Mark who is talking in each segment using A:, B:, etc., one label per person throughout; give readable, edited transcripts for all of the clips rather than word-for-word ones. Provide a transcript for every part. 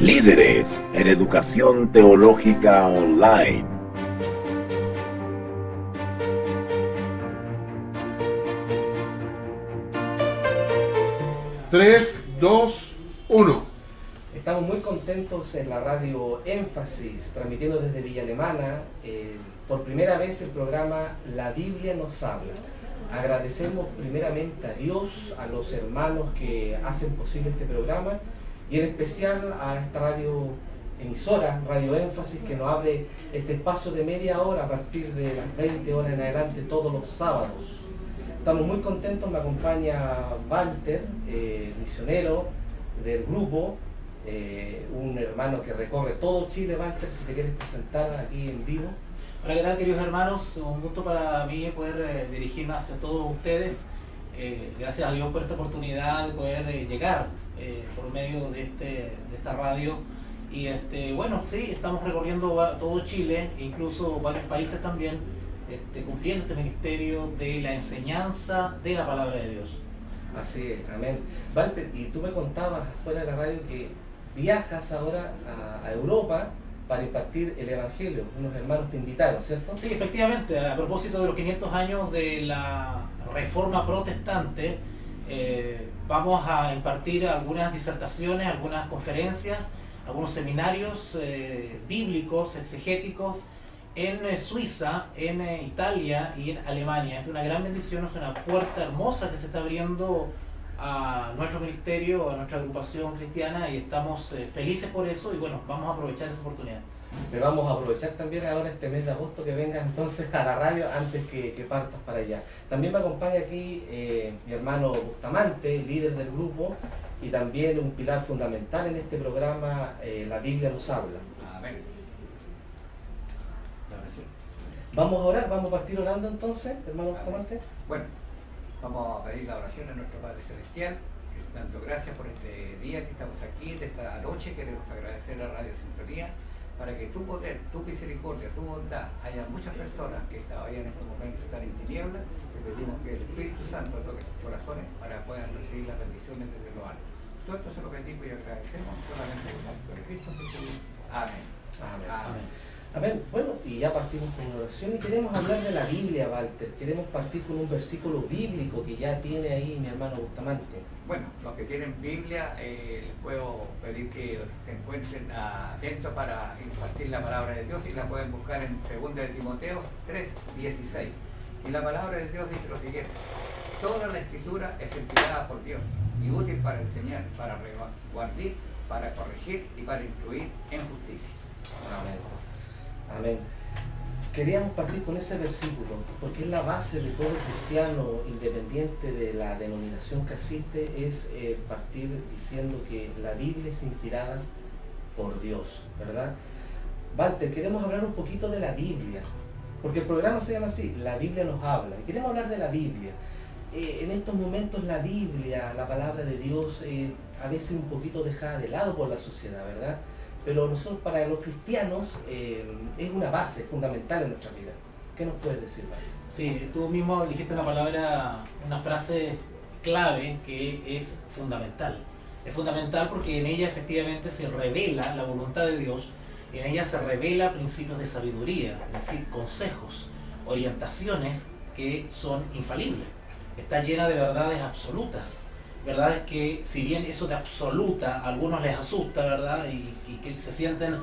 A: Líderes en Educación Teológica Online.
B: Tres, dos, uno.
C: Estamos muy contentos en la radio Énfasis, transmitiendo desde Villa Alemana, por primera vez el programa La Biblia nos habla. Agradecemos primeramente a Dios, a los hermanos que hacen posible este programa y en especial a esta radio emisora, Radio Énfasis, que nos abre este espacio de media hora a partir de las 20 horas en adelante todos los sábados. Estamos muy contentos, me acompaña Walter, misionero del grupo, un hermano que recorre todo Chile. Walter, si te quieres presentar aquí en vivo.
D: Hola, ¿qué tal, queridos hermanos? Un gusto para mí poder dirigirme hacia todos ustedes. Gracias a Dios por esta oportunidad de poder llegar por medio de esta radio. Y bueno, sí, estamos recorriendo todo Chile, incluso varios países también, cumpliendo este ministerio de la enseñanza de la palabra de Dios.
C: Así es, amén. Walter, y tú me contabas fuera de la radio que viajas ahora a Europa para impartir el Evangelio. Unos hermanos te invitaron, ¿cierto?
D: Sí, efectivamente, a propósito de los 500 años de la Reforma Protestante, vamos a impartir algunas disertaciones, algunas conferencias, algunos seminarios bíblicos, exegéticos, en Suiza, en Italia y en Alemania. Es una gran bendición, es una puerta hermosa que se está abriendo a nuestro ministerio, a nuestra agrupación cristiana, y estamos felices por eso y bueno, vamos a aprovechar esa oportunidad.
C: Te vamos a aprovechar también ahora este mes de agosto que vengas entonces a la radio antes que partas para allá. También me acompaña aquí mi hermano Bustamante, líder del grupo y también un pilar fundamental en este programa, La Biblia nos habla.
E: Amén.
C: Vamos a orar, vamos a partir orando entonces, hermano Bustamante.
E: Bueno, vamos a pedir la oración a nuestro Padre Celestial, dando gracias por este día que estamos aquí, de esta noche. Queremos agradecer a Radio Sintonía para que tu poder, tu misericordia, tu bondad, haya muchas personas que todavía en estos momentos están en tinieblas. Te pedimos que el Espíritu Santo toque sus corazones para que puedan recibir las bendiciones desde lo alto. Todo esto se lo bendigo y agradecemos solamente en el nombre de Cristo Jesús. Amén.
C: Amén.
E: Amén.
C: Amén. Bueno, y ya partimos con una oración y queremos hablar de la Biblia, Walter. Queremos partir con un versículo bíblico que ya tiene ahí mi hermano Bustamante.
E: Bueno, los que tienen Biblia, les puedo pedir que se encuentren atentos para impartir la palabra de Dios y la pueden buscar en 2 de Timoteo 3:16. Y la palabra de Dios dice lo siguiente: toda la escritura es inspirada por Dios y útil para enseñar, para redarguir, para corregir y para instruir en justicia.
C: Amén. Amén. Queríamos partir con ese versículo porque es la base de todo cristiano, independiente de la denominación que asiste, es partir diciendo que la Biblia es inspirada por Dios, ¿verdad? Walter, queremos hablar un poquito de la Biblia, porque el programa se llama así, La Biblia nos habla, y queremos hablar de la Biblia. En estos momentos la Biblia, la palabra de Dios, a veces un poquito dejada de lado por la sociedad, ¿verdad? Pero nosotros, para los cristianos, es una base fundamental en nuestra vida. ¿Qué nos puedes decir, Mario?
D: Sí, tú mismo dijiste una palabra, una frase clave que es fundamental. Es fundamental porque en ella efectivamente se revela la voluntad de Dios, en ella se revela principios de sabiduría, es decir, consejos, orientaciones que son infalibles. Está llena de verdades absolutas. Verdad es que si bien eso de absoluta a algunos les asusta, ¿verdad? Y que se sienten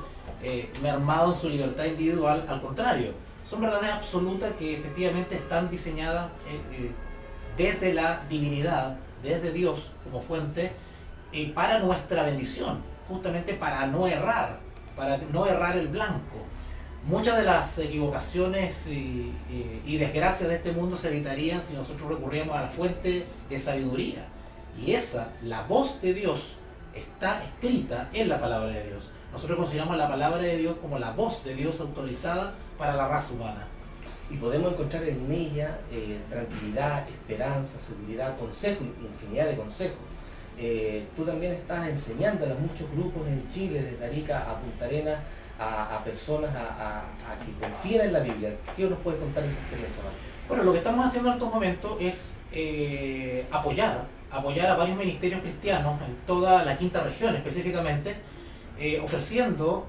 D: mermados en su libertad individual, al contrario, son verdades absolutas que efectivamente están diseñadas desde la divinidad, desde Dios como fuente, para nuestra bendición, justamente para no errar el blanco. Muchas de las equivocaciones y desgracias de este mundo se evitarían si nosotros recurríamos a la fuente de sabiduría. Y la voz de Dios, está escrita en la palabra de Dios. Nosotros consideramos la palabra de Dios como la voz de Dios autorizada para la raza humana.
C: Y podemos encontrar en ella tranquilidad, esperanza, seguridad, consejo, infinidad de consejos. Tú también estás enseñando a muchos grupos en Chile, desde Arica a Punta Arenas, a personas a que confíen en la Biblia. ¿Qué nos puedes contar de esa experiencia, Marco?
D: Bueno, lo que estamos haciendo en estos momentos es apoyar a varios ministerios cristianos en toda la quinta región específicamente, ofreciendo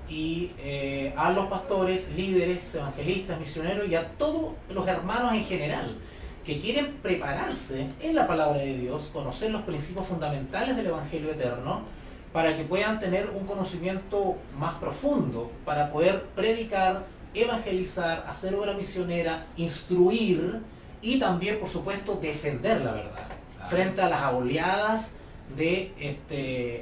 D: a los pastores, líderes, evangelistas, misioneros y a todos los hermanos en general que quieren prepararse en la palabra de Dios, conocer los principios fundamentales del Evangelio eterno, para que puedan tener un conocimiento más profundo, para poder predicar, evangelizar, hacer obra misionera, instruir y también, por supuesto, defender la verdad frente a las oleadas de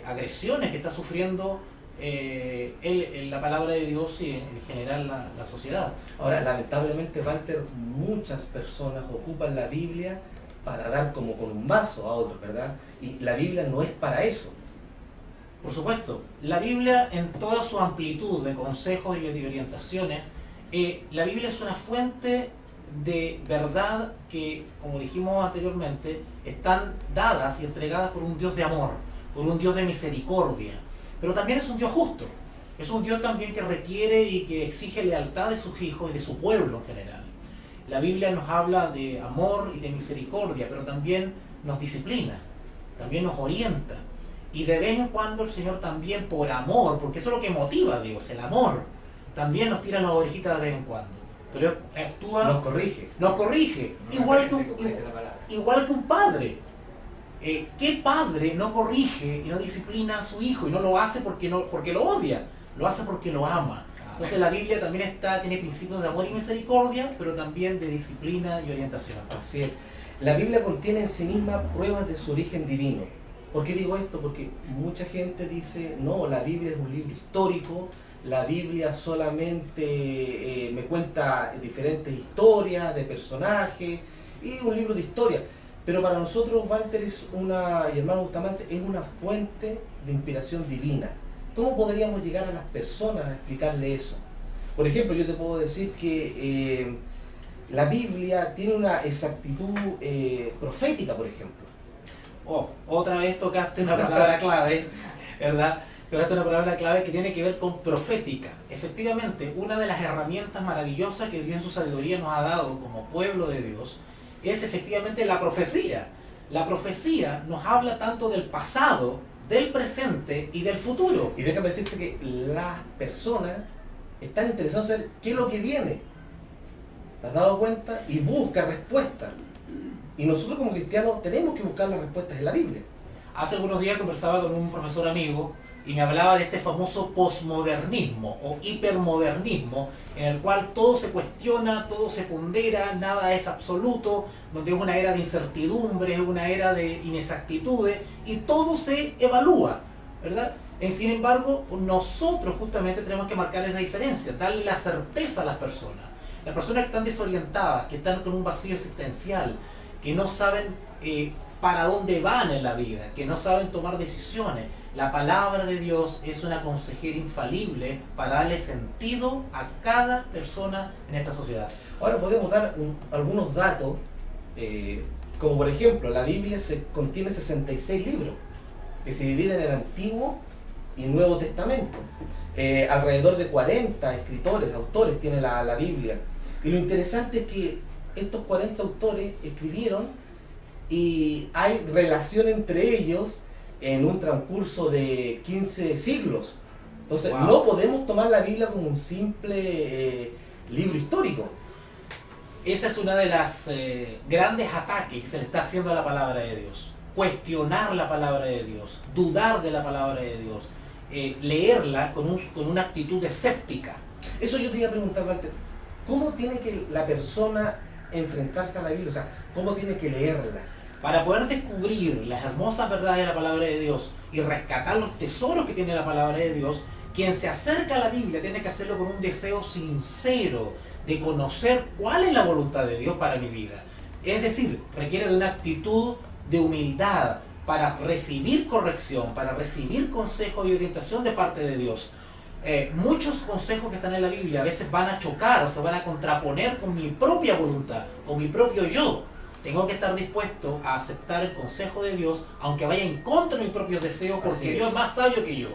D: agresiones que está sufriendo la palabra de Dios y en general la sociedad.
C: Ahora, lamentablemente, Walter, muchas personas ocupan la Biblia para dar como con un vaso a otros, ¿verdad? Y la Biblia no es para eso.
D: Por supuesto, la Biblia en toda su amplitud de consejos y de orientaciones, la Biblia es una fuente de verdad que, como dijimos anteriormente, están dadas y entregadas por un Dios de amor, por un Dios de misericordia, pero también es un Dios justo, es un Dios también que requiere y que exige lealtad de sus hijos y de su pueblo en general. La Biblia nos habla de amor y de misericordia, pero también nos disciplina, también nos orienta, y de vez en cuando el Señor también, por amor, porque eso es lo que motiva a Dios, el amor, también nos tira las orejitas de vez en cuando, pero actúa, nos corrige, igual que un padre. ¿Qué padre no corrige y no disciplina a su hijo? Y no lo hace porque lo odia, lo hace porque lo ama. Entonces la Biblia también tiene principios de amor y misericordia, pero también de disciplina y orientación.
C: Así es. La Biblia contiene en sí misma pruebas de su origen divino. ¿Por qué digo esto? Porque mucha gente dice, no, la Biblia es un libro histórico, la Biblia solamente me cuenta diferentes historias de personajes, y un libro de historia. Pero para nosotros, Walter, y hermano Bustamante, es una fuente de inspiración divina. ¿Cómo podríamos llegar a las personas a explicarle eso? Por ejemplo, yo te puedo decir que la Biblia tiene una exactitud profética, por ejemplo.
D: Otra vez tocaste una palabra clave, ¿verdad? Tocaste una palabra clave que tiene que ver con profética. Efectivamente, una de las herramientas maravillosas que Dios en su sabiduría nos ha dado como pueblo de Dios es efectivamente la profecía. La profecía nos habla tanto del pasado, del presente y del futuro.
C: Y déjame decirte que las personas están interesadas en saber qué es lo que viene. ¿Te has dado cuenta? Y busca respuestas. Y nosotros como cristianos tenemos que buscar las respuestas en la Biblia.
D: Hace algunos días conversaba con un profesor amigo y me hablaba de este famoso posmodernismo o hipermodernismo, en el cual todo se cuestiona, todo se pondera, nada es absoluto, donde es una era de incertidumbre, una era de inexactitudes, y todo se evalúa, ¿verdad? Sin embargo, nosotros justamente tenemos que marcar esa diferencia, darle la certeza a las personas. Las personas que están desorientadas, que están con un vacío existencial, que no saben para dónde van en la vida, que no saben tomar decisiones. La palabra de Dios es una consejera infalible para darle sentido a cada persona en esta sociedad.
C: Ahora podemos dar algunos datos, como por ejemplo, la Biblia contiene 66 libros, que se dividen en el Antiguo y Nuevo Testamento. Alrededor de 40 escritores, autores tiene la Biblia. Y lo interesante es que estos 40 autores escribieron y hay relación entre ellos en un transcurso de 15 siglos. Entonces, wow, no podemos tomar la Biblia como un simple libro histórico.
D: Esa es una de las grandes ataques que se le está haciendo a la palabra de Dios. Cuestionar la palabra de Dios, dudar de la palabra de Dios, leerla con una actitud escéptica.
C: Eso yo te iba a preguntar, Walter, ¿cómo tiene que la persona enfrentarse a la Biblia? O sea, ¿cómo tiene que leerla?
D: Para poder descubrir las hermosas verdades de la palabra de Dios y rescatar los tesoros que tiene la palabra de Dios, quien se acerca a la Biblia tiene que hacerlo con un deseo sincero de conocer cuál es la voluntad de Dios para mi vida. Es decir, requiere de una actitud de humildad para recibir corrección, para recibir consejo y orientación de parte de Dios. Muchos consejos que están en la Biblia a veces van a chocar o se van a contraponer con mi propia voluntad, con mi propio yo. Tengo que estar dispuesto a aceptar el consejo de Dios, aunque vaya en contra de mis propios deseos, porque Dios es más sabio que yo.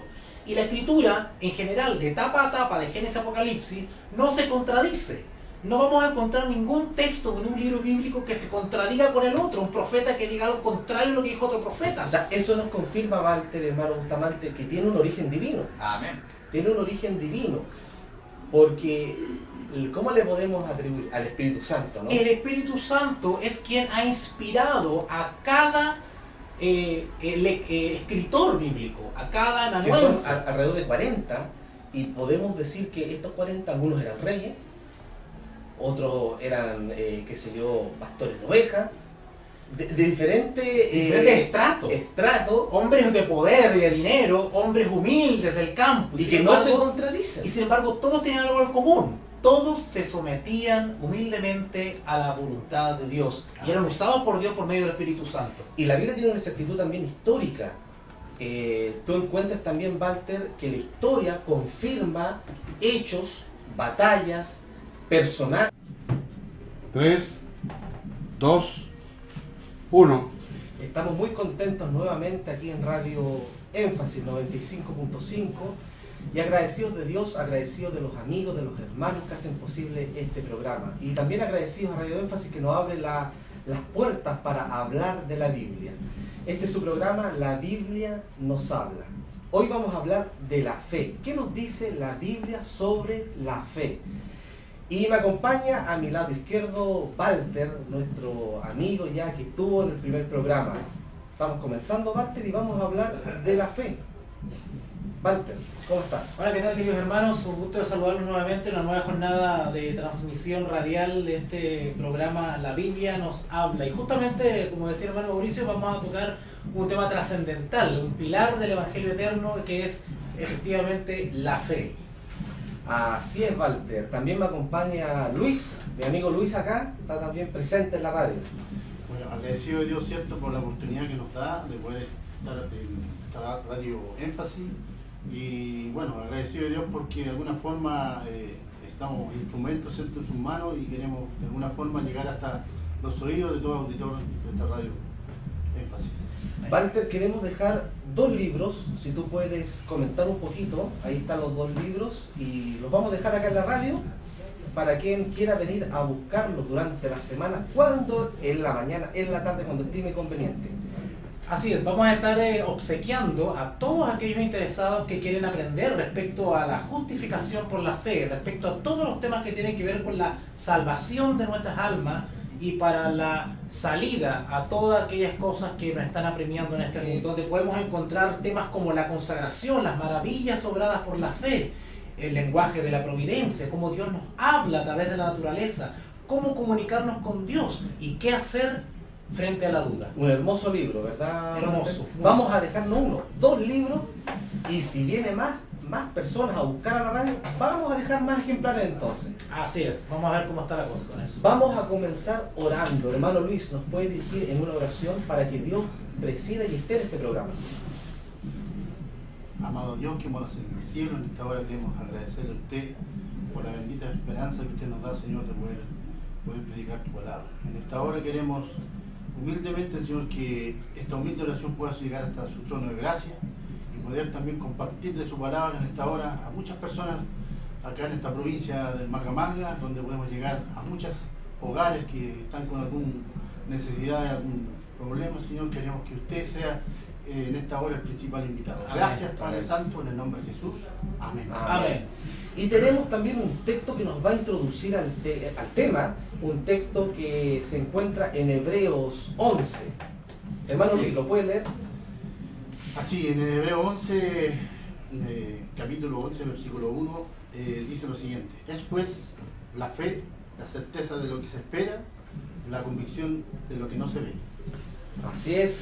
D: Y la Escritura, en general, de tapa a tapa, de Génesis a Apocalipsis, no se contradice. no vamos a encontrar ningún texto en un libro bíblico que se contradiga con el otro, un profeta que diga algo contrario a lo que dijo otro profeta.
C: O sea, eso nos confirma, Walter, hermano Bustamante, que tiene un origen divino.
E: Amén.
C: Tiene un origen divino. Porque, ¿cómo le podemos atribuir al Espíritu Santo, no?
D: El Espíritu Santo es quien ha inspirado a cada escritor bíblico, a cada
C: Que son
D: amanuense.
C: alrededor de 40, y podemos decir que estos 40, algunos eran reyes, otros eran, qué sé yo, pastores de ovejas, de diferentes estratos,
D: Hombres de poder y de dinero, hombres humildes del campo.
C: y
D: sin
C: que no se
D: embargo-
C: contradicen.
D: Y sin embargo, todos tenían algo en común. Todos se sometían humildemente a la voluntad de Dios y eran usados por Dios por medio del Espíritu Santo.
C: Y la Biblia tiene una exactitud también histórica. Tú encuentras también, Walter, que la historia confirma hechos, batallas, personajes.
B: 3, 2, 1.
C: Estamos muy contentos nuevamente aquí en Radio Énfasis 95.5 y agradecidos de Dios, agradecidos de los amigos, de los hermanos que hacen posible este programa. Y también agradecidos a Radio Énfasis que nos abre las puertas para hablar de la Biblia. Este es su programa, La Biblia nos habla. Hoy vamos a hablar de la fe. ¿Qué nos dice la Biblia sobre la fe? Y me acompaña a mi lado izquierdo Walter, nuestro amigo ya que estuvo en el primer programa. Estamos comenzando, Walter, y vamos a hablar de la fe. Walter, ¿cómo estás?
D: Hola, ¿qué tal, queridos hermanos? Un gusto de saludarlos nuevamente en una nueva jornada de transmisión radial de este programa La Biblia nos habla. Y justamente, como decía el hermano Mauricio, vamos a tocar un tema trascendental, un pilar del Evangelio Eterno que es efectivamente la fe.
C: Así es, Walter. También me acompaña Luis, mi amigo Luis acá, está también presente en la radio.
F: Bueno, agradecido de Dios, ¿cierto?, por la oportunidad que nos da de poder estar en esta radio Énfasis. Y bueno, agradecido de Dios porque de alguna forma estamos instrumentos, ¿cierto?, en sus manos y queremos de alguna forma llegar hasta los oídos de todo auditor de esta radio Énfasis.
C: Walter, queremos dejar 2 libros, si tú puedes comentar un poquito, ahí están los 2 libros y los vamos a dejar acá en la radio para quien quiera venir a buscarlos durante la semana, cuando en la mañana, en la tarde, cuando estime conveniente.
D: Así es, vamos a estar obsequiando a todos aquellos interesados que quieren aprender respecto a la justificación por la fe, respecto a todos los temas que tienen que ver con la salvación de nuestras almas y para la salida a todas aquellas cosas que nos están apremiando en este mundo, donde podemos encontrar temas como la consagración, las maravillas obradas por la fe, el lenguaje de la providencia, cómo Dios nos habla a través de la naturaleza, cómo comunicarnos con Dios y qué hacer frente a la duda.
C: Un hermoso libro, ¿verdad?
D: Hermoso.
C: Vamos a dejar no 1, 2 libros, y si viene más personas a buscar a la radio, vamos a dejar más ejemplares entonces.
D: Así es, vamos a ver cómo está la cosa con eso.
C: Vamos a comenzar orando. Hermano Luis, ¿nos puede dirigir en una oración para que Dios presida y esté en este programa?
F: Amado Dios que moras en el cielo, en esta hora queremos agradecerle a usted por la bendita esperanza que usted nos da, Señor, de poder predicar tu palabra. En esta hora queremos humildemente, Señor, que esta humilde oración pueda llegar hasta su trono de gracia y poder también compartir de su palabra en esta hora a muchas personas acá en esta provincia del Manga, donde podemos llegar a muchos hogares que están con alguna necesidad, algún problema. Señor, queremos que usted sea en esta hora el principal invitado.
D: Amén.
F: Gracias, Padre Santo, en el nombre de Jesús. Amén.
D: Amén.
C: Y tenemos también un texto que nos va a introducir al tema, un texto que se encuentra en Hebreos 11. Hermano Luis, ¿lo puede leer?
F: Así, en el Hebreo 11, capítulo 11, versículo 1, dice lo siguiente: es pues la fe, la certeza de lo que se espera, la convicción de lo que no se ve.
C: Así es,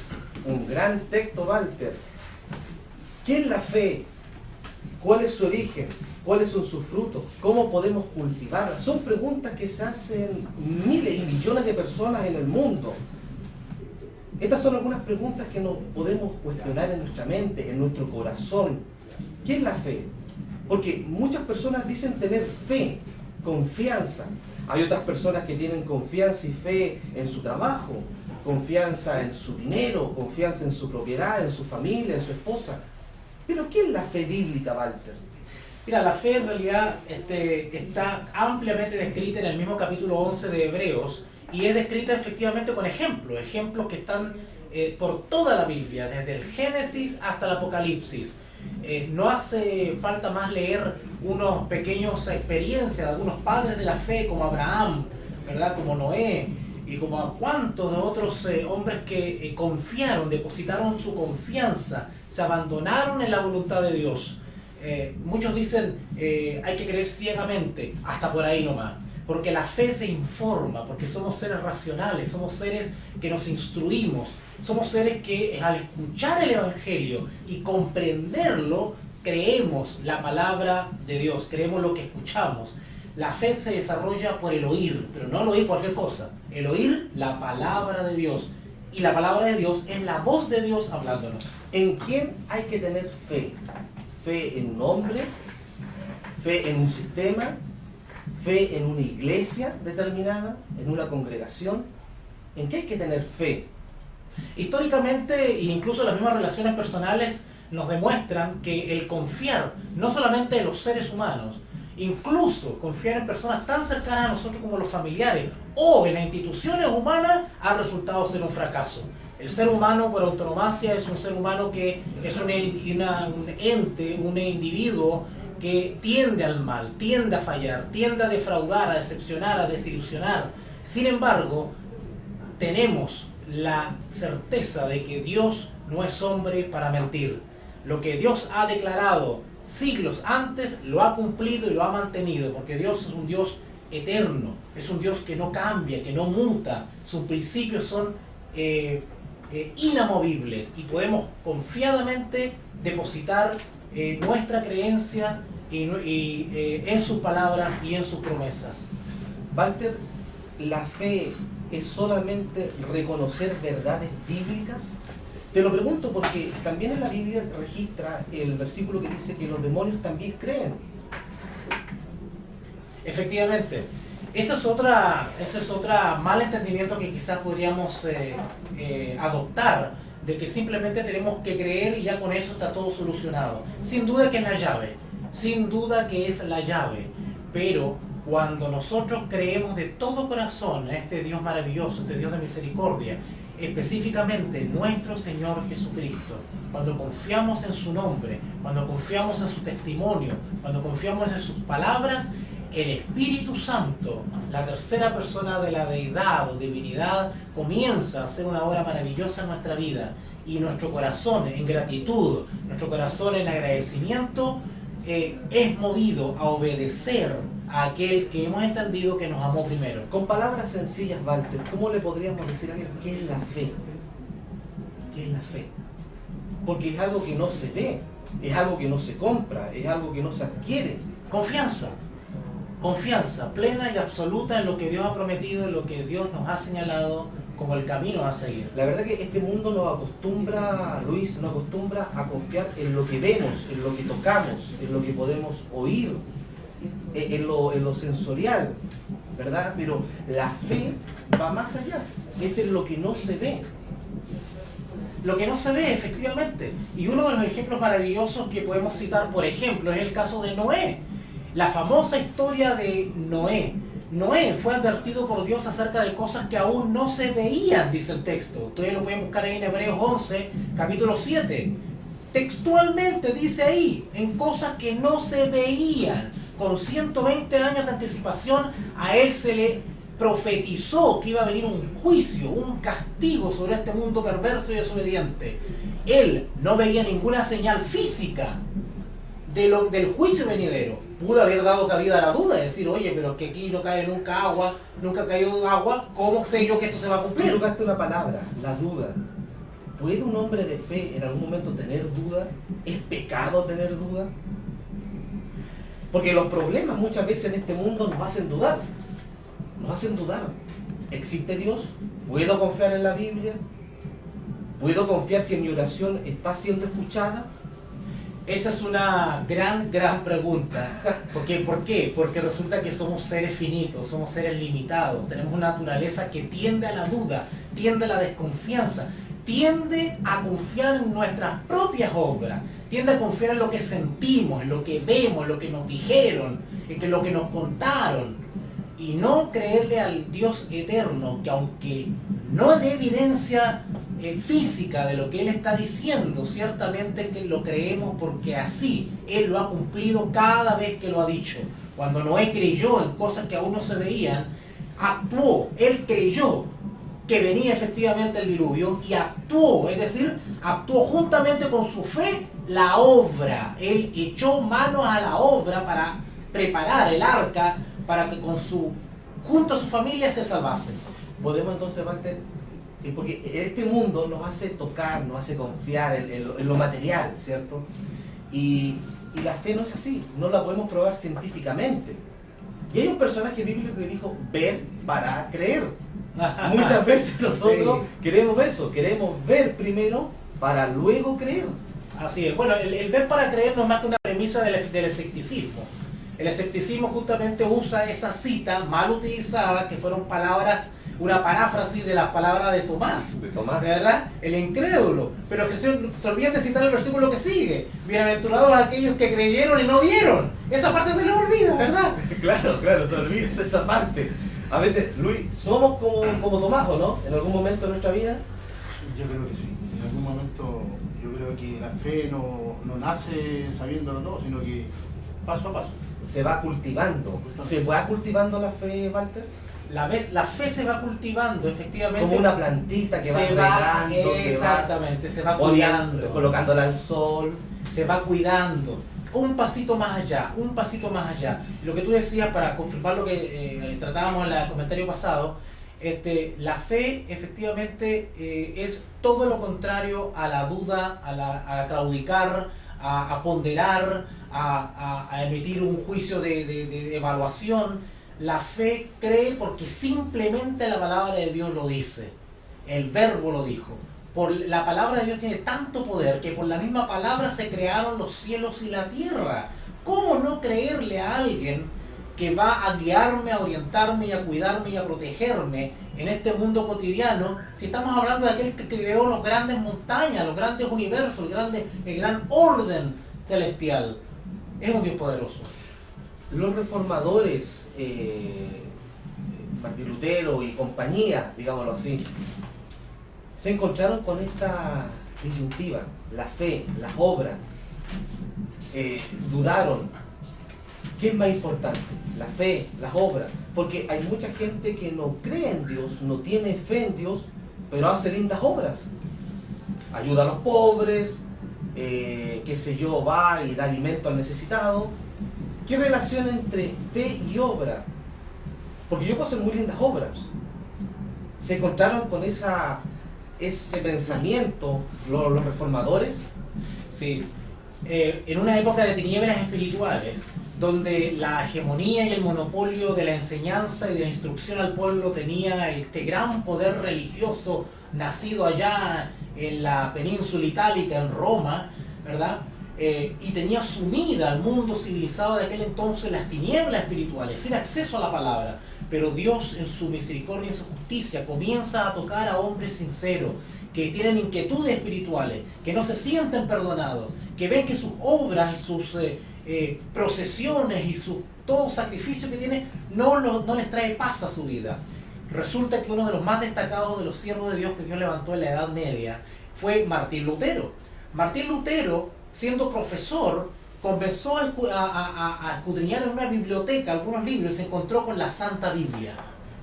C: un gran texto, Walter. ¿Qué es la fe? ¿Cuál es su origen? ¿Cuáles son sus frutos? ¿Cómo podemos cultivarla? Son preguntas que se hacen miles y millones de personas en el mundo. Estas son algunas preguntas que nos podemos cuestionar en nuestra mente, en nuestro corazón. ¿Qué es la fe? Porque muchas personas dicen tener fe, confianza. Hay otras personas que tienen confianza y fe en su trabajo, confianza en su dinero, confianza en su propiedad, en su familia, en su esposa. Pero ¿qué es la fe bíblica, Walter?
D: Mira, la fe en realidad está ampliamente descrita en el mismo capítulo 11 de Hebreos, y es descrita efectivamente con ejemplos que están por toda la Biblia, desde el Génesis hasta el Apocalipsis. No hace falta más leer unos pequeños experiencias de algunos padres de la fe, como Abraham, ¿verdad? Como Noé, y como a cuantos de otros hombres que confiaron, depositaron su confianza, se abandonaron en la voluntad de Dios. Muchos dicen hay que creer ciegamente, hasta por ahí nomás, porque la fe se informa, porque somos seres racionales, somos seres que nos instruimos, somos seres que al escuchar el Evangelio y comprenderlo, creemos la palabra de Dios, creemos lo que escuchamos. La fe se desarrolla por el oír, pero no el oír cualquier cosa, el oír la palabra de Dios. Y la palabra de Dios es la voz de Dios hablándonos.
C: ¿En quién hay que tener fe? ¿Fe en un hombre? ¿Fe en un sistema? ¿Fe en una iglesia determinada? ¿En una congregación? ¿En qué hay que tener fe?
D: Históricamente, e incluso las mismas relaciones personales nos demuestran que el confiar, no solamente en los seres humanos, incluso confiar en personas tan cercanas a nosotros como los familiares o en las instituciones humanas, ha resultado ser un fracaso. El ser humano por autonomía es un ser humano que es un ente, un individuo que tiende al mal, tiende a fallar, tiende a defraudar, a decepcionar, a desilusionar. Sin embargo, tenemos la certeza de que Dios no es hombre para mentir. Lo que Dios ha declarado siglos antes lo ha cumplido y lo ha mantenido, porque Dios es un Dios eterno, es un Dios que no cambia, que no muta, sus principios son inamovibles, y podemos confiadamente depositar nuestra creencia en sus palabras y en sus promesas.
C: Walter, ¿la fe es solamente reconocer verdades bíblicas? Te lo pregunto porque también en la Biblia registra el versículo que dice que los demonios también creen.
D: Efectivamente, ese es otro mal entendimiento que quizás podríamos adoptar, de que simplemente tenemos que creer y ya con eso está todo solucionado. Sin duda que es la llave, sin duda que es la llave, pero cuando nosotros creemos de todo corazón en este Dios maravilloso, este Dios de misericordia, específicamente nuestro Señor Jesucristo, cuando confiamos en su nombre, cuando confiamos en su testimonio, cuando confiamos en sus palabras, el Espíritu Santo, la tercera persona de la deidad o divinidad, comienza a hacer una obra maravillosa en nuestra vida, y nuestro corazón en gratitud, nuestro corazón en agradecimiento, es movido a obedecer a aquel que hemos entendido que nos amó primero.
C: Con palabras sencillas, Walter, ¿cómo le podríamos decir a alguien qué es la fe? ¿Qué es la fe? Porque es algo que no se ve, es algo que no se compra, es algo que no se adquiere.
D: Confianza. Confianza plena y absoluta en lo que Dios ha prometido, en lo que Dios nos ha señalado como el camino a seguir.
C: La verdad que este mundo nos acostumbra, Luis, nos acostumbra a confiar en lo que vemos, en lo que tocamos, en lo que podemos oír, en lo sensorial, ¿verdad? Pero la fe va más allá, es en lo que no se ve.
D: Lo que no se ve, efectivamente. Y uno de los ejemplos maravillosos que podemos citar, por ejemplo, es el caso de Noé. La famosa historia de Noé. Noé fue advertido por Dios acerca de cosas que aún no se veían, dice el texto. Ustedes lo pueden buscar ahí en Hebreos 11, capítulo 7. Textualmente dice ahí, en cosas que no se veían. Con 120 años de anticipación, a él se le profetizó que iba a venir un juicio, un castigo sobre este mundo perverso y desobediente. Él no veía ninguna señal física del juicio venidero. Pudo haber dado cabida a la duda, y decir, oye, pero que aquí no cae nunca agua, nunca ha caído agua, ¿cómo sé yo que esto se va a cumplir?
C: Tú tocaste una palabra, la duda. ¿Puede un hombre de fe en algún momento tener duda? ¿Es pecado tener duda? Porque los problemas muchas veces en este mundo nos hacen dudar. Nos hacen dudar. ¿Existe Dios? ¿Puedo confiar en la Biblia? ¿Puedo confiar que mi oración está siendo escuchada?
D: Esa es una gran pregunta. ¿Por qué? Porque resulta que somos seres finitos, somos seres limitados, tenemos una naturaleza que tiende a la duda, tiende a la desconfianza. tiende a confiar en nuestras propias obras, tiende a confiar en lo que sentimos, en lo que vemos, en lo que nos dijeron, en lo que nos contaron, y no creerle al Dios eterno, que aunque no dé evidencia física de lo que Él está diciendo, ciertamente que lo creemos porque así Él lo ha cumplido cada vez que lo ha dicho. Cuando Noé creyó en cosas que aún no se veían, actuó, Él creyó que venía efectivamente el diluvio y actuó, es decir, actuó juntamente con su fe la obra. Él echó manos a la obra para preparar el arca para que junto a su familia se salvasen.
C: Podemos entonces, Walter, porque este mundo nos hace tocar, nos hace confiar en lo material, ¿cierto? Y la fe no es así, no la podemos probar científicamente. Y hay un personaje bíblico que dijo, ver para creer. Muchas veces nosotros queremos eso, queremos ver primero para luego creer.
D: Así es. Bueno, el ver para creer no es más que una premisa del escepticismo. El escepticismo justamente usa esa cita mal utilizada, que fueron palabras, una paráfrasis de las palabras de Tomás, ¿verdad? El incrédulo, pero que se olvidan de citar el versículo que sigue: bienaventurados aquellos que creyeron y no vieron. Esa parte se les olvida, ¿verdad?
C: Claro, se olvida esa parte. A veces, Luis, somos como Tomás, ¿o no? En algún momento de nuestra vida.
F: Yo creo que sí. En algún momento yo creo que la fe no nace sabiéndolo todo, sino que paso a paso.
C: Se va cultivando. ¿Se va cultivando la fe, Walter?
D: La fe se va cultivando, efectivamente.
C: Como una plantita que va regando,
D: exactamente, se va
C: cuidando, colocándola al sol.
D: Se va cuidando. Un pasito más allá, un pasito más allá. Lo que tú decías, para confirmar lo que tratábamos en el comentario pasado, la fe efectivamente es todo lo contrario a la duda, a claudicar, a ponderar, a emitir un juicio de evaluación. La fe cree porque simplemente la palabra de Dios lo dice, el verbo lo dijo. La palabra de Dios tiene tanto poder que por la misma palabra se crearon los cielos y la tierra. ¿Cómo no creerle a alguien que va a guiarme, a orientarme y a cuidarme y a protegerme en este mundo cotidiano, si estamos hablando de aquel que creó las grandes montañas, los grandes universos, el gran orden celestial? Es un Dios poderoso.
C: Los reformadores, Martín Lutero y compañía, digámoslo así, se encontraron con esta disyuntiva: la fe, las obras. Dudaron. ¿Qué es más importante? La fe, las obras. Porque hay mucha gente que no cree en Dios, no tiene fe en Dios, pero hace lindas obras. Ayuda a los pobres, qué sé yo, va y da alimento al necesitado. ¿Qué relación entre fe y obra? Porque yo puedo hacer muy lindas obras. Se encontraron con ese pensamiento los reformadores.
D: Sí. En una época de tinieblas espirituales, donde la hegemonía y el monopolio de la enseñanza y de la instrucción al pueblo tenía este gran poder religioso nacido allá en la península itálica, en Roma, ¿verdad? Y tenía sumida al mundo civilizado de aquel entonces las tinieblas espirituales, sin acceso a la palabra. Pero Dios, en su misericordia y en su justicia, comienza a tocar a hombres sinceros, que tienen inquietudes espirituales, que no se sienten perdonados, que ven que sus obras y sus procesiones y todo sacrificio que tienen no les trae paz a su vida. Resulta que uno de los más destacados de los siervos de Dios que Dios levantó en la Edad Media fue Martín Lutero. Martín Lutero, siendo profesor, comenzó a escudriñar en una biblioteca algunos libros y se encontró con la Santa Biblia,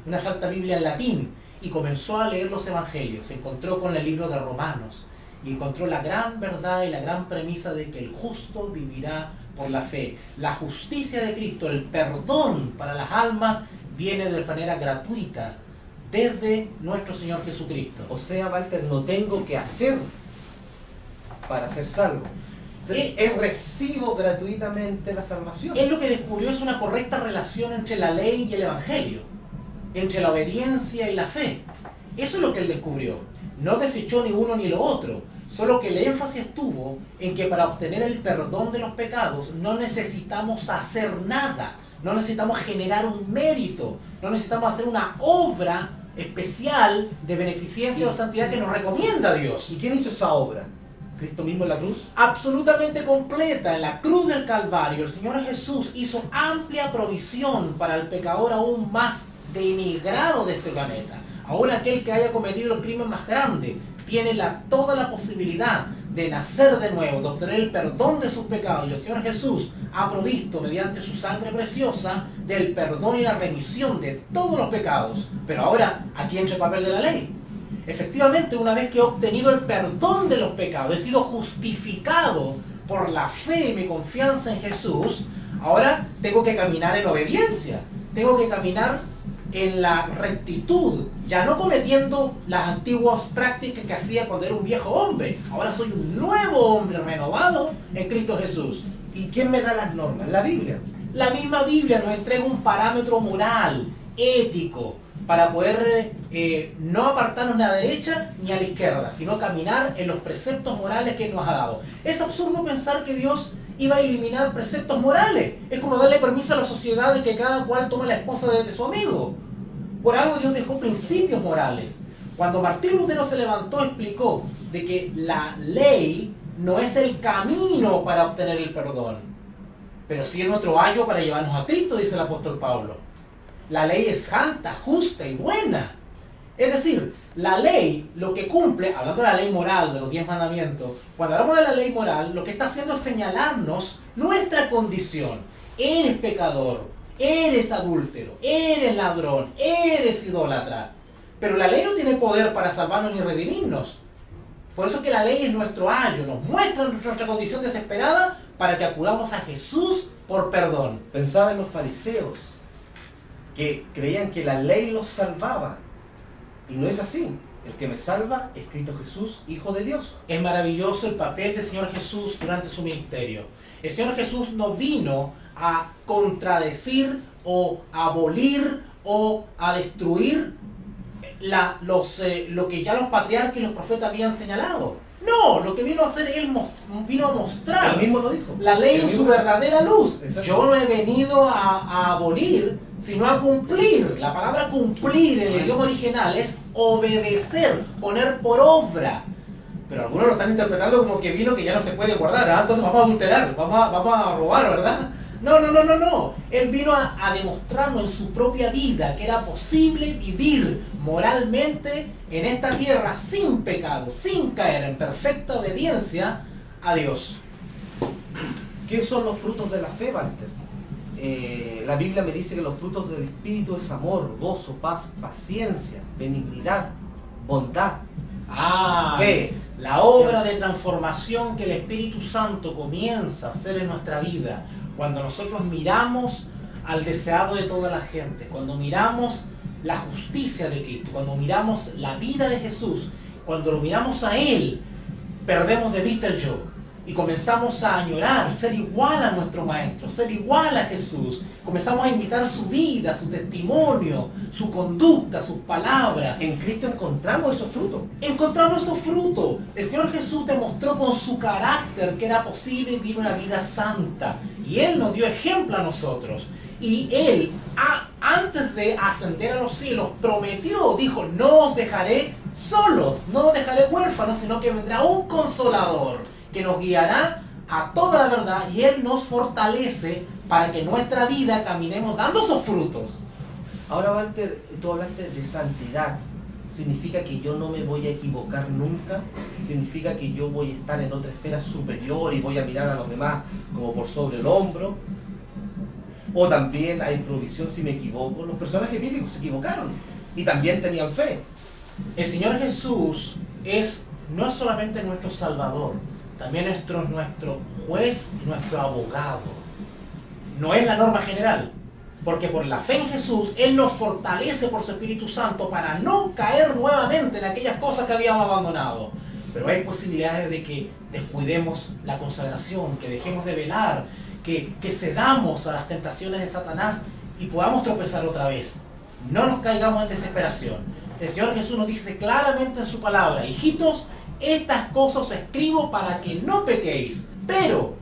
D: una Santa Biblia en latín, y comenzó a leer los evangelios. Se encontró con el libro de Romanos y encontró la gran verdad y la gran premisa de que el justo vivirá por la fe. La justicia de Cristo, el perdón para las almas, viene de manera gratuita desde nuestro Señor Jesucristo.
C: O sea, Walter, no tengo que hacer para ser salvo. Recibo gratuitamente la salvación.
D: Él lo que descubrió es una correcta relación entre la ley y el evangelio, entre la obediencia y la fe. Eso es lo que él descubrió. No desechó ni uno ni lo otro, solo que el énfasis estuvo en que para obtener el perdón de los pecados no necesitamos hacer nada, no necesitamos generar un mérito, no necesitamos hacer una obra especial de beneficencia o santidad que nos recomienda Dios.
C: ¿Y quién hizo esa obra? ¿Cristo mismo en la cruz?
D: Absolutamente completa. En la cruz del Calvario, el Señor Jesús hizo amplia provisión para el pecador aún más denigrado de este planeta. Aún aquel que haya cometido el crimen más grande tiene toda la posibilidad de nacer de nuevo, de obtener el perdón de sus pecados. Y el Señor Jesús ha provisto mediante su sangre preciosa del perdón y la remisión de todos los pecados. Pero ahora, aquí entra el papel de la ley. Efectivamente, una vez que he obtenido el perdón de los pecados, he sido justificado por la fe y mi confianza en Jesús, ahora tengo que caminar en obediencia, tengo que caminar en la rectitud, ya no cometiendo las antiguas prácticas que hacía cuando era un viejo hombre. Ahora soy un nuevo hombre renovado en Cristo Jesús.
C: ¿Y quién me da las normas? La Biblia.
D: La misma Biblia nos entrega un parámetro moral, ético, para poder no apartarnos ni a la derecha ni a la izquierda, sino caminar en los preceptos morales que Él nos ha dado. Es absurdo pensar que Dios iba a eliminar preceptos morales. Es como darle permiso a la sociedad de que cada cual tome la esposa de su amigo. Por algo Dios dejó principios morales. Cuando Martín Lutero se levantó, explicó de que la ley no es el camino para obtener el perdón, pero sí es nuestro ayo para llevarnos a Cristo, dice el apóstol Pablo. La ley es santa, justa y buena. Es decir, la ley lo que cumple, hablando de la ley moral, de los 10 mandamientos, cuando hablamos de la ley moral, lo que está haciendo es señalarnos nuestra condición. Eres pecador, eres adúltero, eres ladrón, eres idólatra. Pero la ley no tiene poder para salvarnos ni redimirnos. Por eso que la ley es nuestro ayo, nos muestra nuestra condición desesperada para que acudamos a Jesús por perdón.
C: Pensaba en los fariseos, que creían que la ley los salvaba. Y no es así. El que me salva es Cristo Jesús, Hijo de Dios.
D: Es maravilloso el papel del Señor Jesús durante su ministerio. El Señor Jesús no vino a contradecir o a abolir o a destruir lo que ya los patriarcas y los profetas habían señalado. No, lo que vino a hacer Él vino a mostrar.
C: Él mismo lo dijo.
D: La ley en su verdadera luz.
C: Exacto.
D: Yo no he venido a abolir, sino a cumplir. La palabra cumplir en el idioma original es obedecer, poner por obra. Pero algunos lo están interpretando como que vino que ya no se puede guardar. Entonces vamos a adulterar, vamos a robar, ¿verdad? No. Él vino a demostrarnos en su propia vida que era posible vivir moralmente en esta tierra sin pecado, sin caer en perfecta obediencia a Dios.
C: ¿Qué son los frutos de la fe, Walter? La Biblia me dice que los frutos del Espíritu es amor, gozo, paz, paciencia, benignidad, bondad,
D: fe. La obra de transformación que el Espíritu Santo comienza a hacer en nuestra vida cuando nosotros miramos al deseado de toda la gente, cuando miramos la justicia de Cristo, cuando miramos la vida de Jesús, cuando lo miramos a Él, perdemos de vista el yo y comenzamos a añorar ser igual a nuestro Maestro, ser igual a Jesús. Comenzamos a imitar su vida, su testimonio, su conducta, sus palabras.
C: En Cristo encontramos esos frutos.
D: Encontramos esos frutos. El Señor Jesús demostró con su carácter que era posible vivir una vida santa. Y Él nos dio ejemplo a nosotros. Y Él, antes de ascender a los cielos, prometió, dijo, no os dejaré solos, no os dejaré huérfanos, sino que vendrá un Consolador que nos guiará a toda la verdad, y Él nos fortalece para que en nuestra vida caminemos dando esos frutos.
C: Ahora, Walter, tú hablaste de santidad. ¿Significa que yo no me voy a equivocar nunca? ¿Significa que yo voy a estar en otra esfera superior y voy a mirar a los demás como por sobre el hombro? ¿O también hay provisión si me equivoco? Los personajes bíblicos se equivocaron y también tenían fe.
D: El Señor Jesús no es solamente nuestro Salvador, también nuestro juez y nuestro abogado. No es la norma general, porque por la fe en Jesús, Él nos fortalece por su Espíritu Santo para no caer nuevamente en aquellas cosas que habíamos abandonado. Pero hay posibilidades de que descuidemos la consagración, que dejemos de velar, que cedamos a las tentaciones de Satanás y podamos tropezar otra vez. No nos caigamos en desesperación. El Señor Jesús nos dice claramente en su palabra: hijitos, estas cosas os escribo para que no pequéis. Pero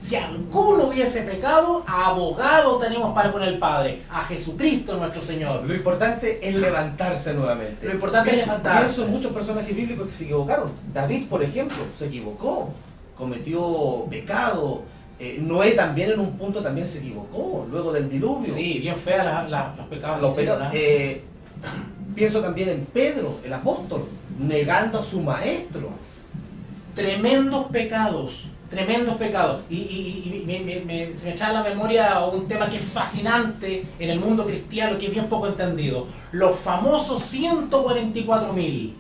D: Si alguno hubiese pecado, abogado tenemos para con el Padre, a Jesucristo nuestro Señor.
C: Lo importante es levantarse nuevamente.
D: Lo importante es levantarse.
C: Pienso en muchos personajes bíblicos que se equivocaron. David, por ejemplo, se equivocó, cometió pecado. Noé también en un punto también se equivocó, luego del diluvio.
D: Sí, bien fea los pecados.
C: Los
D: que hicieron,
C: pecados, pienso también en Pedro, el apóstol, negando a su maestro.
D: Tremendos pecados. Y se me echa a la memoria un tema que es fascinante en el mundo cristiano, que es bien poco entendido. Los famosos 144.000.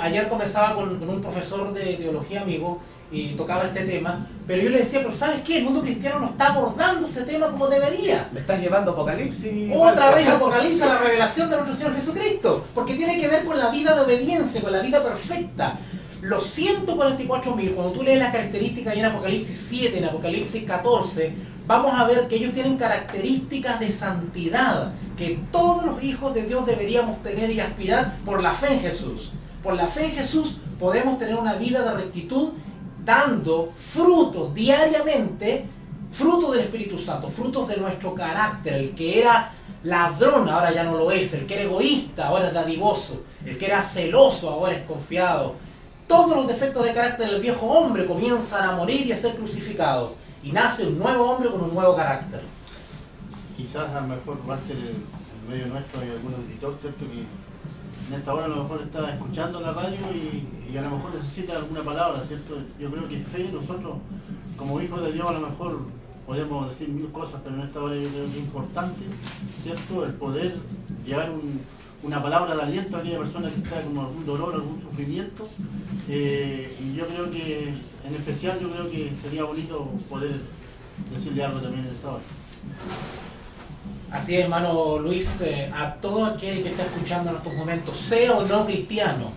D: Ayer conversaba con un profesor de teología amigo y tocaba este tema, pero yo le decía, pero ¿sabes qué? El mundo cristiano no está abordando ese tema como debería.
C: Me estás llevando a Apocalipsis.
D: Otra vez Apocalipsis, la revelación de nuestro Señor Jesucristo, porque tiene que ver con la vida de obediencia, con la vida perfecta. Los 144.000, cuando tú lees las características en Apocalipsis 7, en Apocalipsis 14, vamos a ver que ellos tienen características de santidad, que todos los hijos de Dios deberíamos tener y aspirar por la fe en Jesús. Por la fe en Jesús podemos tener una vida de rectitud, dando frutos diariamente, frutos del Espíritu Santo, frutos de nuestro carácter. El que era ladrón ahora ya no lo es, el que era egoísta ahora es dadivoso, el que era celoso ahora es confiado. Todos los defectos de carácter del viejo hombre comienzan a morir y a ser crucificados, y nace un nuevo hombre con un nuevo carácter.
F: Quizás a lo mejor va a ser en medio nuestro hay algún auditor, ¿cierto? Que en esta hora a lo mejor está escuchando la radio y a lo mejor necesita alguna palabra, ¿cierto? Yo creo que fe, nosotros como hijos de Dios a lo mejor podemos decir mil cosas, pero en esta hora yo creo que es importante, ¿cierto? El poder llevar una palabra de aliento a aquella persona que está con algún dolor, algún sufrimiento, y yo creo que, en especial, yo creo que sería bonito poder decirle algo también en esta hora.
D: Así es, hermano Luis, a todo aquel que está escuchando en estos momentos, sea o no cristiano,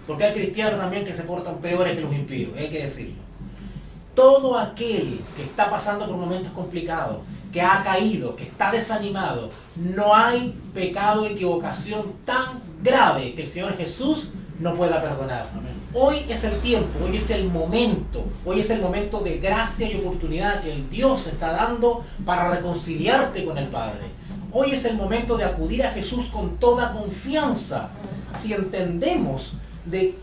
D: porque hay cristianos también que se portan peores que los impíos, hay que decirlo. Todo aquel que está pasando por momentos complicados, que ha caído, que está desanimado, no hay pecado o equivocación tan grave que el Señor Jesús no pueda perdonar. Hoy es el tiempo, hoy es el momento de gracia y oportunidad que el Dios está dando para reconciliarte con el Padre. Hoy es el momento de acudir a Jesús con toda confianza. Si entendemos de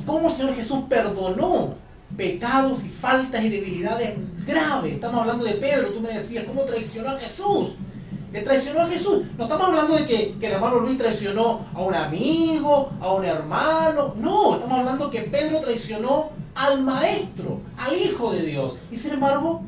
D: cómo el Señor Jesús perdonó pecados y faltas y debilidades graves. Estamos hablando de Pedro, tú me decías, ¿cómo traicionó a Jesús? Que traicionó a Jesús. No estamos hablando de que el hermano Luis traicionó a un amigo, a un hermano. No, estamos hablando que Pedro traicionó al Maestro, al Hijo de Dios. Y sin embargo,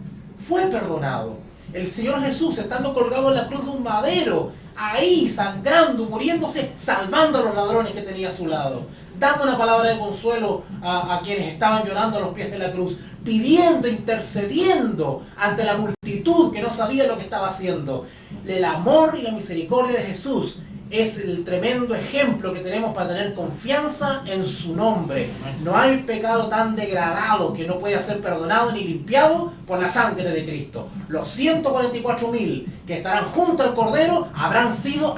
D: fue perdonado. El Señor Jesús, estando colgado en la cruz de un madero, ahí sangrando, muriéndose, salvando a los ladrones que tenía a su lado, dando una palabra de consuelo a quienes estaban llorando a los pies de la cruz, pidiendo, intercediendo ante la multitud que no sabía lo que estaba haciendo. El amor y la misericordia de Jesús es el tremendo ejemplo que tenemos para tener confianza en su nombre. No hay pecado tan degradado que no pueda ser perdonado ni limpiado por la sangre de Cristo. Los 144.000 que estarán junto al Cordero habrán sido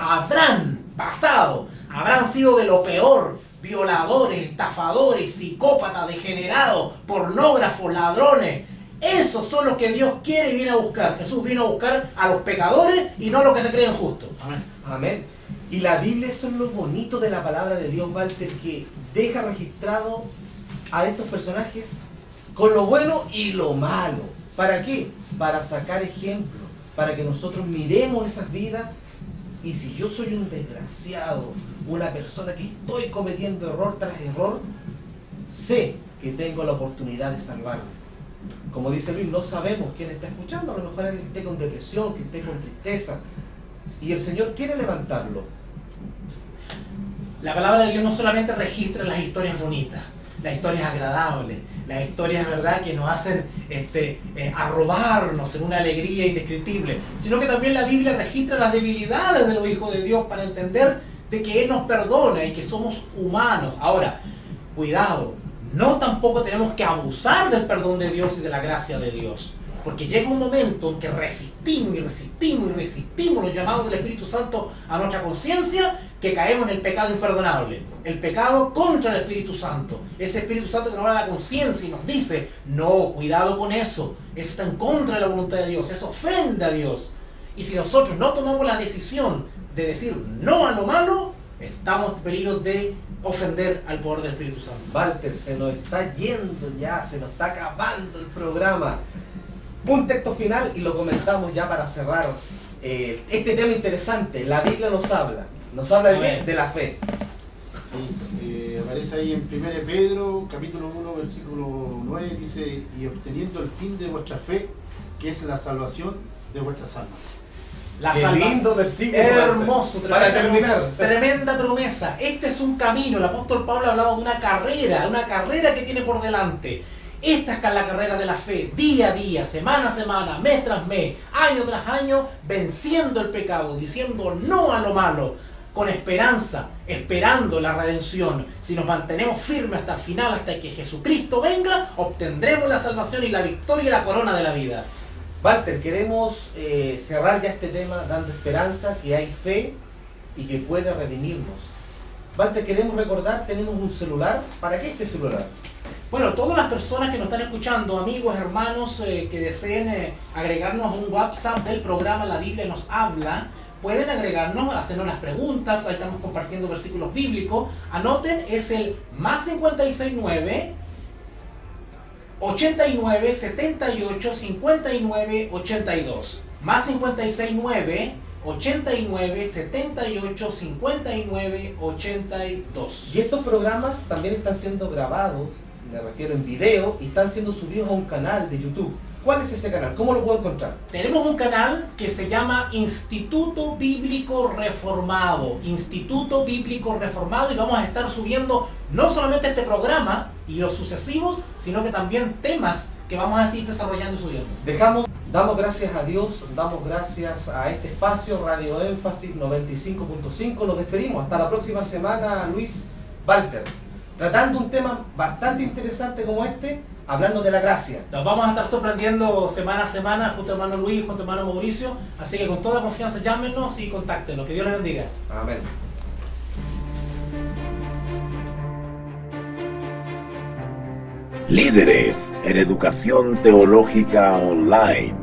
D: de lo peor: violadores, estafadores, psicópatas, degenerados, pornógrafos, ladrones. Esos son los que Dios quiere y viene a buscar. Jesús vino a buscar a los pecadores y no a los que se creen justos.
C: Amén. Amén. Y la Biblia, eso es lo bonito de la palabra de Dios, Walter, que deja registrado a estos personajes con lo bueno y lo malo. ¿Para qué? Para sacar ejemplo, para que nosotros miremos esas vidas. Y si yo soy un desgraciado, una persona que estoy cometiendo error tras error, sé que tengo la oportunidad de salvarme. Como dice Luis, no sabemos quién está escuchando, a lo mejor alguien que esté con depresión, que esté con tristeza, y el Señor quiere levantarlo.
D: La palabra de Dios no solamente registra las historias bonitas, las historias agradables, las historias, ¿verdad?, que nos hacen arrobarnos en una alegría indescriptible, sino que también la Biblia registra las debilidades de los hijos de Dios para entender de que Él nos perdona y que somos humanos. Ahora, cuidado, no tampoco tenemos que abusar del perdón de Dios y de la gracia de Dios, porque llega un momento en que resistimos los llamados del Espíritu Santo a nuestra conciencia, que caemos en el pecado imperdonable, el pecado contra el Espíritu Santo, ese Espíritu Santo que nos habla la conciencia y nos dice, no, cuidado con eso está en contra de la voluntad de Dios, eso ofende a Dios. Y si nosotros no tomamos la decisión de decir no a lo malo, estamos en peligro de ofender al poder del Espíritu Santo.
C: Walter, se nos está yendo ya, se nos está acabando el programa. Un texto final y lo comentamos ya para cerrar este tema interesante. La Biblia nos habla de la fe.
F: Sí, aparece ahí en 1 Pedro, capítulo 1, versículo 9, dice, y obteniendo el fin de vuestra fe, que es la salvación de vuestras almas.
C: Qué lindo versículo.
D: Hermoso,
C: para terminar.
D: Tremenda promesa. Este es un camino. El apóstol Pablo ha hablado de una carrera que tiene por delante. Esta es la carrera de la fe, día a día, semana a semana, mes tras mes, año tras año, venciendo el pecado, diciendo no a lo malo, con esperanza, esperando la redención. Si nos mantenemos firmes hasta el final, hasta que Jesucristo venga, obtendremos la salvación y la victoria y la corona de la vida.
C: Walter, queremos cerrar ya este tema dando esperanza, que hay fe y que puede redimirnos. Walter, queremos recordar, tenemos un celular. ¿Para qué este celular?
D: Bueno, todas las personas que nos están escuchando, amigos, hermanos, que deseen agregarnos a un WhatsApp del programa La Biblia nos habla, pueden agregarnos, hacernos las preguntas, ahí estamos compartiendo versículos bíblicos. Anoten, es el más 569 89 78 59 82. Más 569 89 78 59 82.
C: Y estos programas también están siendo grabados, me refiero en video, y están siendo subidos a un canal de YouTube. ¿Cuál es ese canal? ¿Cómo lo puedo encontrar?
D: Tenemos un canal que se llama Instituto Bíblico Reformado. Instituto Bíblico Reformado, y vamos a estar subiendo no solamente este programa y los sucesivos, sino que también temas que vamos a seguir desarrollando y subiendo.
C: Damos gracias a Dios, damos gracias a este espacio, Radio Énfasis 95.5. Nos despedimos. Hasta la próxima semana, Luis. Walter, tratando un tema bastante interesante como este, hablando de la gracia.
D: Nos vamos a estar sorprendiendo semana a semana junto a hermano Luis, junto a hermano Mauricio, así que con toda confianza llámenos y contáctenos. Que Dios les bendiga.
C: Amén.
A: Líderes en Educación Teológica Online.